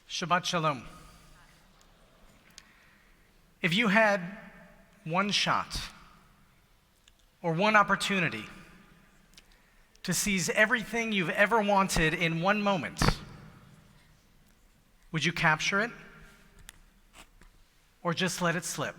Shabbat Shalom. If you had one shot or one opportunity to seize everything you've ever wanted in one moment, would you capture it or just let it slip?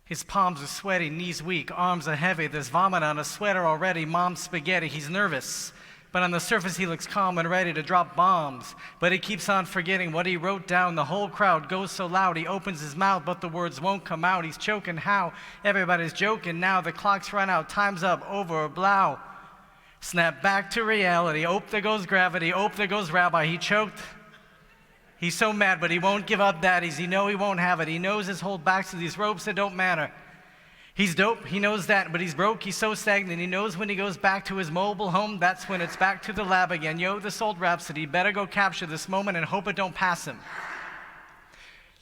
His palms are sweaty, knees weak, arms are heavy, there's vomit on his sweater already, mom's spaghetti, he's nervous. But on the surface he looks calm and ready to drop bombs. But he keeps on forgetting what he wrote down. The whole crowd goes so loud, he opens his mouth, but the words won't come out. He's choking how? Everybody's joking now. The clock's run out, time's up, over, blow. Snap back to reality. Oh, there goes gravity. Oh, there goes Rabbi. He choked. He's so mad, but he won't give up daddies. He knows he won't have it. He knows his whole back to these ropes that don't matter. He's dope, he knows that, but he's broke, he's so stagnant. He knows when he goes back to his mobile home, that's when it's back to the lab again. Yo, this old rhapsody, better go capture this moment and hope it don't pass him.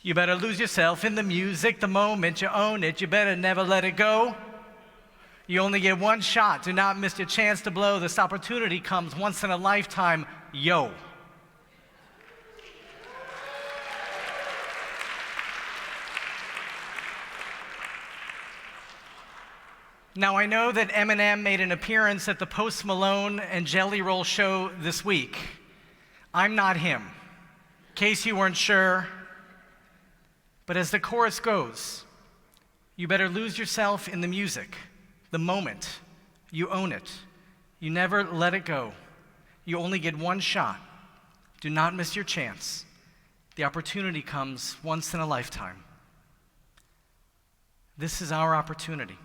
You better lose yourself in the music the moment you own it. You better never let it go. You only get one shot. Do not miss your chance to blow. This opportunity comes once in a lifetime. Yo. Now, I know that Eminem made an appearance at the Post Malone and Jelly Roll show this week. I'm not him, in case you weren't sure. But as the chorus goes, you better lose yourself in the music, the moment. You own it. You never let it go. You only get one shot. Do not miss your chance. The opportunity comes once in a lifetime. This is our opportunity.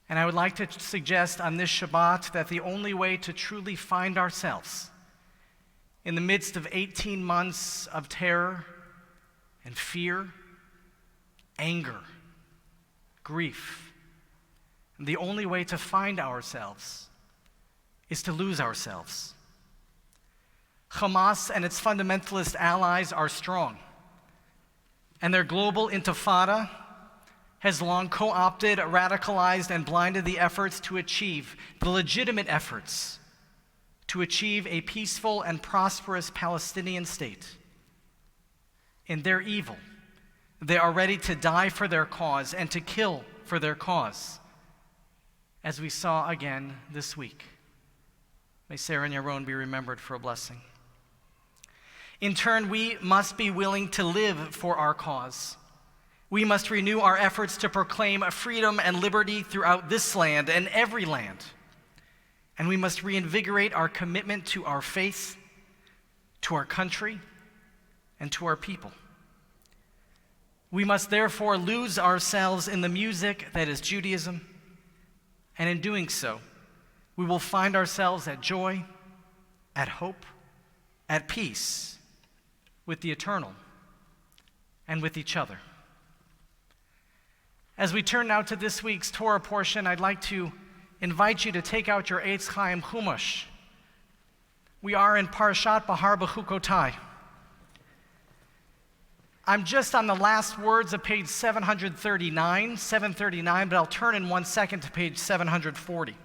And I would like to suggest on this Shabbat that the only way to truly find ourselves in the midst of 18 months of terror and fear, anger, grief, the only way to find ourselves is to lose ourselves. Hamas and its fundamentalist allies are strong, and their global intifada has long co-opted, radicalized, and blinded the efforts to achieve, the legitimate efforts to achieve a peaceful and prosperous Palestinian state. In their evil, they are ready to die for their cause and to kill for their cause, as we saw again this week. May Sarah and Yaron be remembered for a blessing. In turn, we must be willing to live for our cause. We must renew our efforts to proclaim freedom and liberty throughout this land and every land. And we must reinvigorate our commitment to our faith, to our country, and to our people. We must therefore lose ourselves in the music that is Judaism, and in doing so, we will find ourselves at joy, at hope, at peace with the eternal and with each other. As we turn now to this week's Torah portion, I'd like to invite you to take out your Eitz Chaim Chumash. We are in Parashat Behar-Bechukotai. I'm just on the last words of page 739, but I'll turn in 1 second to page 740.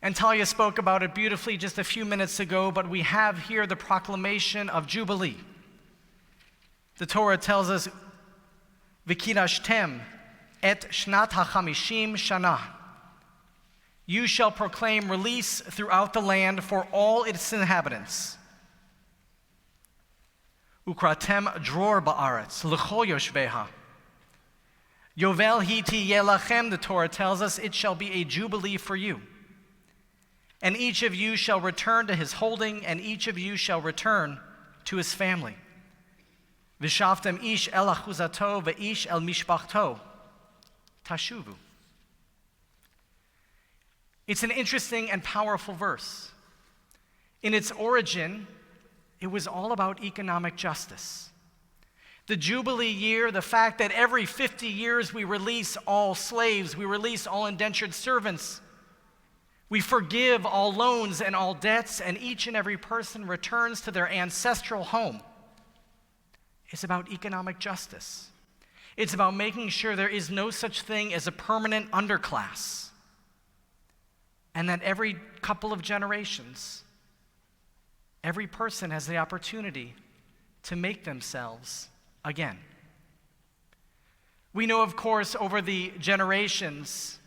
And Talia spoke about it beautifully just a few minutes ago, but we have here the proclamation of Jubilee. The Torah tells us, V'kidashtem et shnat ha-chamishim shana. You shall proclaim release throughout the land for all its inhabitants. Ukratem dror ba'aretz l'chol yoshbeha. Yovel hiti yelachem, the Torah tells us, it shall be a jubilee for you. And each of you shall return to his holding, and each of you shall return to his family. V'shavtem ish el achuzato ve'ish el mishpachto tashuvu. It's an interesting and powerful verse. In its origin, it was all about economic justice. The Jubilee year, the fact that every 50 years we release all slaves, we release all indentured servants, we forgive all loans and all debts, and each and every person returns to their ancestral home. It's about economic justice. It's about making sure there is no such thing as a permanent underclass, and that every couple of generations every person has the opportunity to make themselves again. We know, of course, over the generations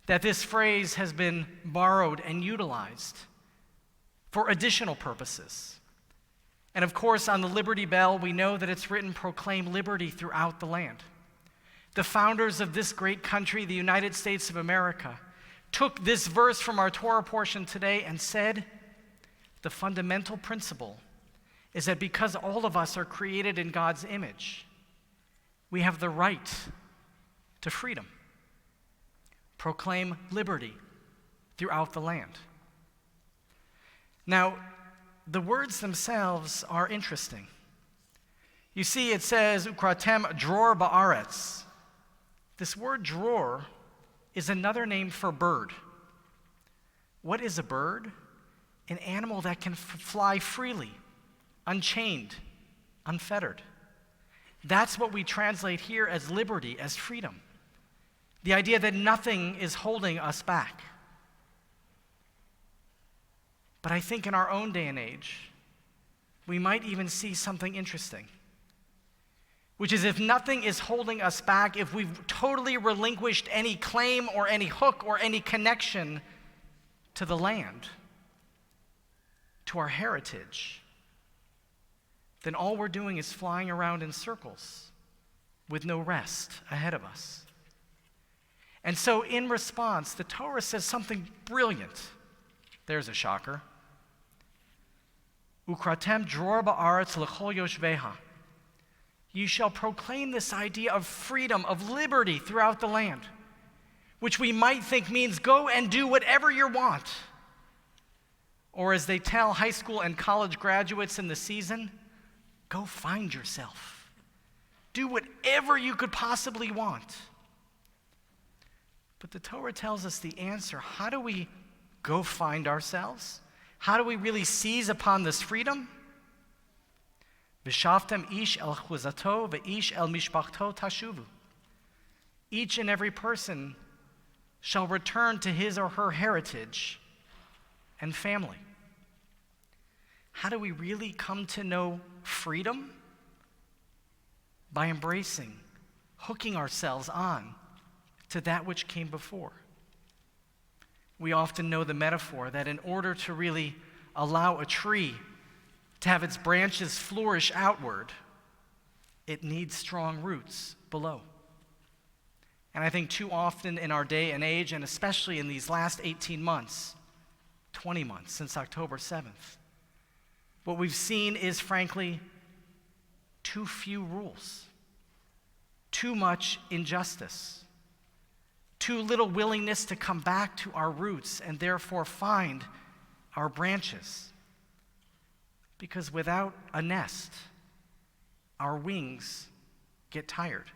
that this phrase has been borrowed and utilized for additional purposes. And of course, on the Liberty Bell, we know that it's written, "Proclaim liberty throughout the land." The founders of this great country, the United States of America, took this verse from our Torah portion today and said, the fundamental principle is that because all of us are created in God's image, we have the right to freedom. Proclaim liberty throughout the land. Now, the words themselves are interesting. You see, it says, "Ukratem dror ba'aretz." This word dror is another name for bird. What is a bird? An animal that can fly freely, unchained, unfettered. That's what we translate here as liberty, as freedom. The idea that nothing is holding us back. But I think in our own day and age, we might even see something interesting, which is if nothing is holding us back, if we've totally relinquished any claim or any hook or any connection to the land, to our heritage, then all we're doing is flying around in circles with no rest ahead of us. And so in response, the Torah says something brilliant. There's a shocker. Ukratem dror ba'aretz l'chol yoshveha. You shall proclaim this idea of freedom, of liberty throughout the land, which we might think means go and do whatever you want. Or as they tell high school and college graduates in the season, go find yourself. Do whatever you could possibly want. But the Torah tells us the answer. How do we go find ourselves? How do we really seize upon this freedom? V'shavtem ish el chuzato ve'ish el mishpachto tashuvu. Each and every person shall return to his or her heritage and family. How do we really come to know freedom? By embracing, hooking ourselves on to that which came before. We often know the metaphor that in order to really allow a tree to have its branches flourish outward, it needs strong roots below. And I think too often in our day and age, and especially in these last 18 months, 20 months since October 7th, what we've seen is, frankly, too few rules, too much injustice, too little willingness to come back to our roots and therefore find our branches. Because without a nest, our wings get tired.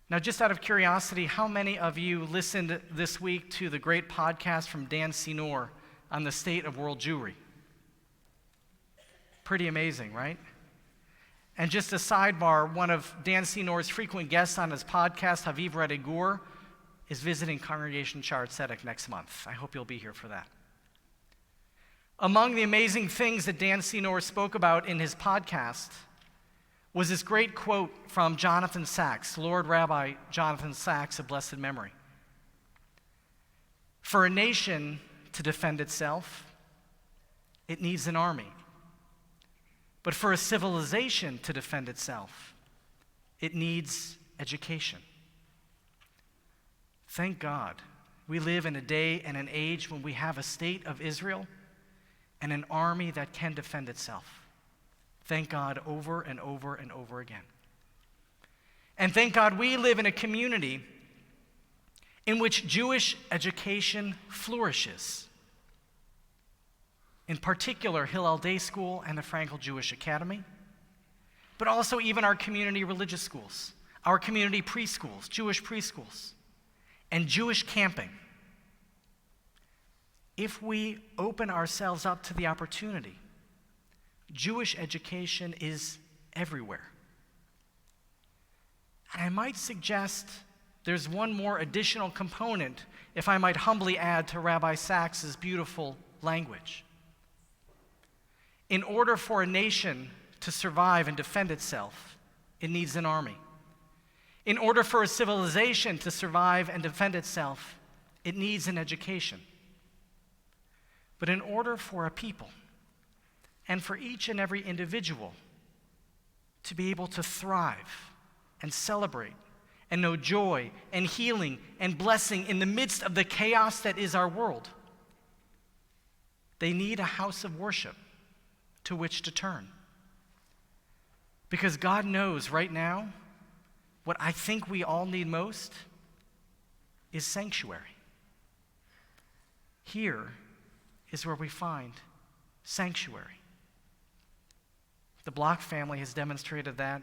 Now, just out of curiosity, how many of you listened this week to the great podcast from Dan Senor on the state of world Jewry? Pretty amazing, right? And just a sidebar, one of Dan Senor's frequent guests on his podcast, Haviv Redegur, is visiting Congregation Shaarey Zedek next month. I hope you'll be here for that. Among the amazing things that Dan Senor spoke about in his podcast was this great quote from Jonathan Sacks, Lord Rabbi Jonathan Sacks of blessed memory. For a nation to defend itself, it needs an army. But for a civilization to defend itself, it needs education. Thank God we live in a day and an age when we have a state of Israel and an army that can defend itself. Thank God over and over and over again. And thank God we live in a community in which Jewish education flourishes. In particular, Hillel Day School and the Frankel Jewish Academy, but also even our community religious schools, our community preschools, Jewish preschools, and Jewish camping. If we open ourselves up to the opportunity, Jewish education is everywhere. And I might suggest there's one more additional component, if I might humbly add to Rabbi Sachs's beautiful language. In order for a nation to survive and defend itself, it needs an army. In order for a civilization to survive and defend itself, it needs an education. But in order for a people, and for each and every individual to be able to thrive and celebrate and know joy and healing and blessing in the midst of the chaos that is our world, they need a house of worship to which to turn. Because God knows right now what I think we all need most is sanctuary. Here is where we find sanctuary. The Block family has demonstrated that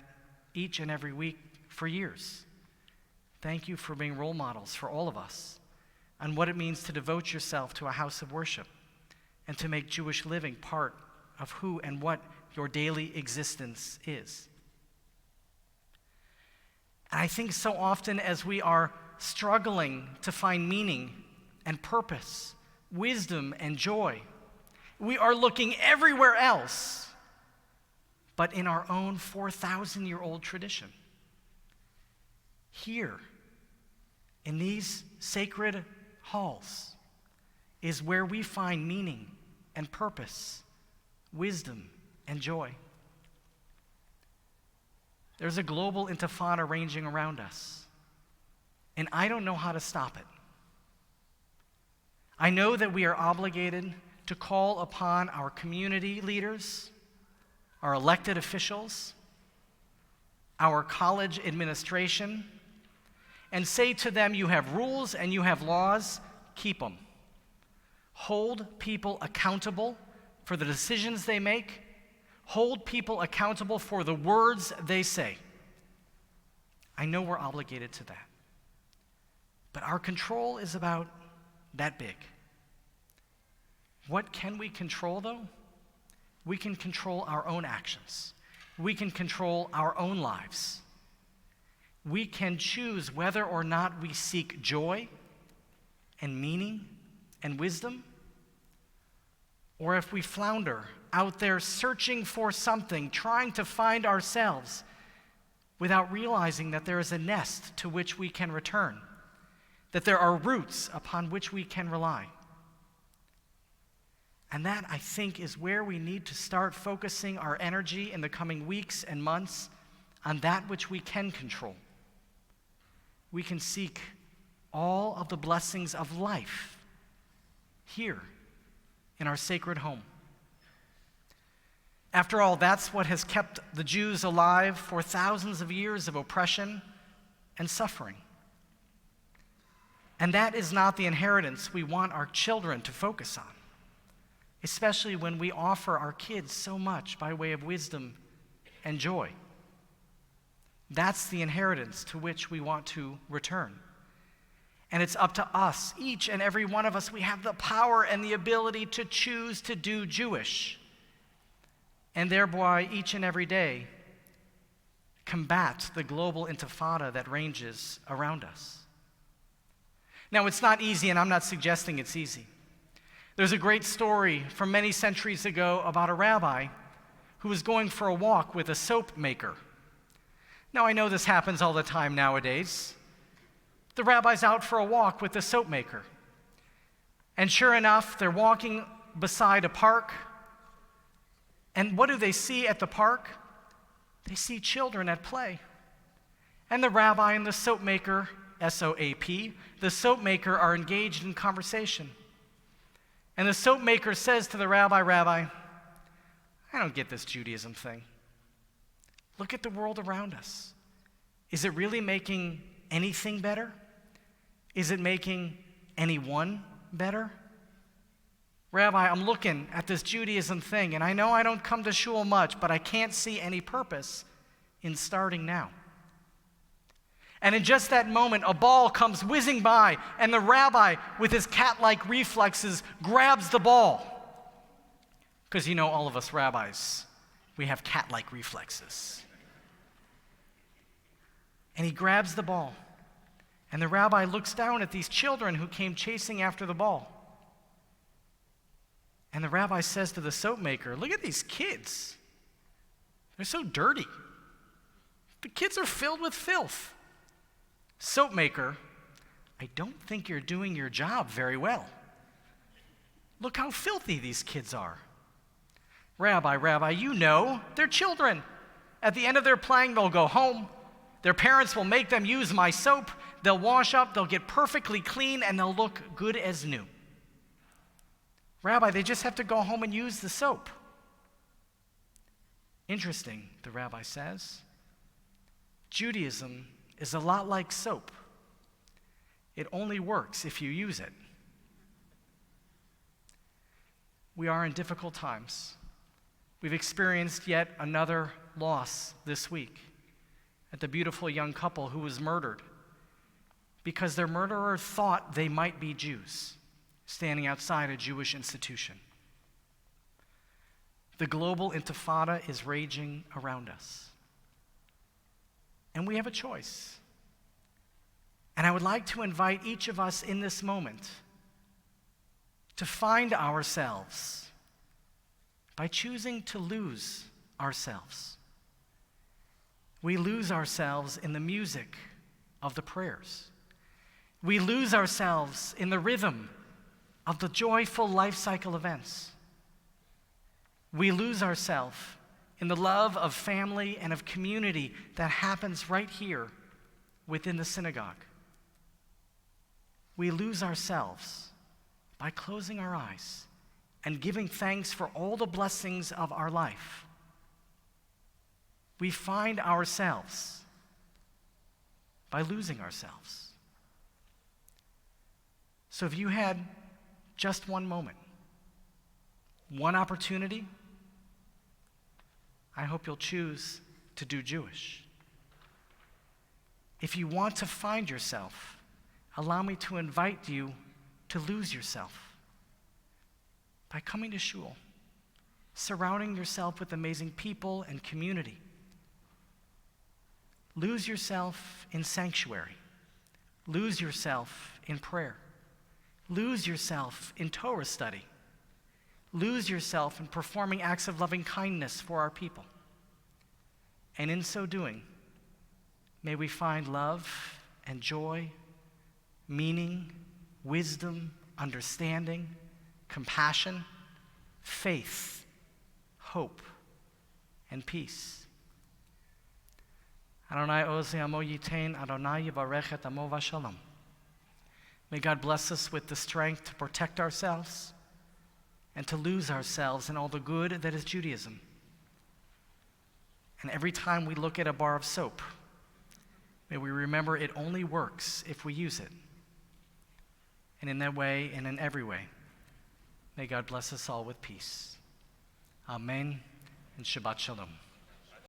each and every week for years. Thank you for being role models for all of us on what it means to devote yourself to a house of worship and to make Jewish living part of who and what your daily existence is. And I think so often as we are struggling to find meaning and purpose, wisdom and joy, we are looking everywhere else but in our own 4,000-year-old tradition. Here, in these sacred halls, is where we find meaning and purpose, wisdom and joy. There's a global intifada raging around us, and I don't know how to stop it. I know that we are obligated to call upon our community leaders, our elected officials, our college administration, and say to them, you have rules and you have laws, keep them. Hold people accountable for the decisions they make. Hold people accountable for the words they say. I know we're obligated to that. But our control is about that big. What can we control, though? We can control our own actions. We can control our own lives. We can choose whether or not we seek joy and meaning and wisdom, or if we flounder out there searching for something, trying to find ourselves without realizing that there is a nest to which we can return, that there are roots upon which we can rely. And that, I think, is where we need to start focusing our energy in the coming weeks and months on that which we can control. We can seek all of the blessings of life here in our sacred home. After all, that's what has kept the Jews alive for thousands of years of oppression and suffering. And that is not the inheritance we want our children to focus on, especially when we offer our kids so much by way of wisdom and joy. That's the inheritance to which we want to return. And it's up to us, each and every one of us, we have the power and the ability to choose to do Jewish, and thereby each and every day combat the global intifada that ranges around us. Now, it's not easy, and I'm not suggesting it's easy. There's a great story from many centuries ago about a rabbi who was going for a walk with a soap maker. Now, I know this happens all the time nowadays. The rabbi's out for a walk with the soap maker. And sure enough, they're walking beside a park. And what do they see at the park? They see children at play. And the rabbi and the soap maker, S-O-A-P, the soap maker are engaged in conversation. And the soap maker says to the rabbi, "Rabbi, I don't get this Judaism thing. Look at the world around us. Is it really making anything better? Is it making anyone better? Rabbi, I'm looking at this Judaism thing, and I know I don't come to shul much, but I can't see any purpose in starting now." And in just that moment, a ball comes whizzing by, and the rabbi, with his cat-like reflexes, grabs the ball. Because you know, all of us rabbis, we have cat-like reflexes. And he grabs the ball, and the rabbi looks down at these children who came chasing after the ball. And the rabbi says to the soap maker, look at these kids. They're so dirty. The kids are filled with filth. Soap maker, I don't think you're doing your job very well. Look how filthy these kids are. Rabbi, you know, they're children. At the end of their playing, they'll go home. Their parents will make them use my soap. They'll wash up, they'll get perfectly clean, and they'll look good as new. Rabbi, they just have to go home and use the soap. Interesting, the rabbi says. Judaism is a lot like soap. It only works if you use it. We are in difficult times. We've experienced yet another loss this week at the beautiful young couple who was murdered because their murderer thought they might be Jews standing outside a Jewish institution. The global intifada is raging around us. And we have a choice. And I would like to invite each of us in this moment to find ourselves by choosing to lose ourselves. We lose ourselves in the music of the prayers. We lose ourselves in the rhythm of the joyful life cycle events. We lose ourselves in the love of family and of community that happens right here within the synagogue. We lose ourselves by closing our eyes and giving thanks for all the blessings of our life. We find ourselves by losing ourselves. So if you had just one moment, one opportunity, I hope you'll choose to do Jewish. If you want to find yourself, allow me to invite you to lose yourself by coming to shul, surrounding yourself with amazing people and community. Lose yourself in sanctuary. Lose yourself in prayer. Lose yourself in Torah study. Lose yourself in performing acts of loving kindness for our people. And in so doing, may we find love and joy, meaning, wisdom, understanding, compassion, faith, hope, and peace. Adonai ozi amo yitain, Adonai yivarech et amo v'shalom. May God bless us with the strength to protect ourselves and to lose ourselves in all the good that is Judaism. And every time we look at a bar of soap, may we remember it only works if we use it. And in that way and in every way, may God bless us all with peace. Amen and Shabbat Shalom.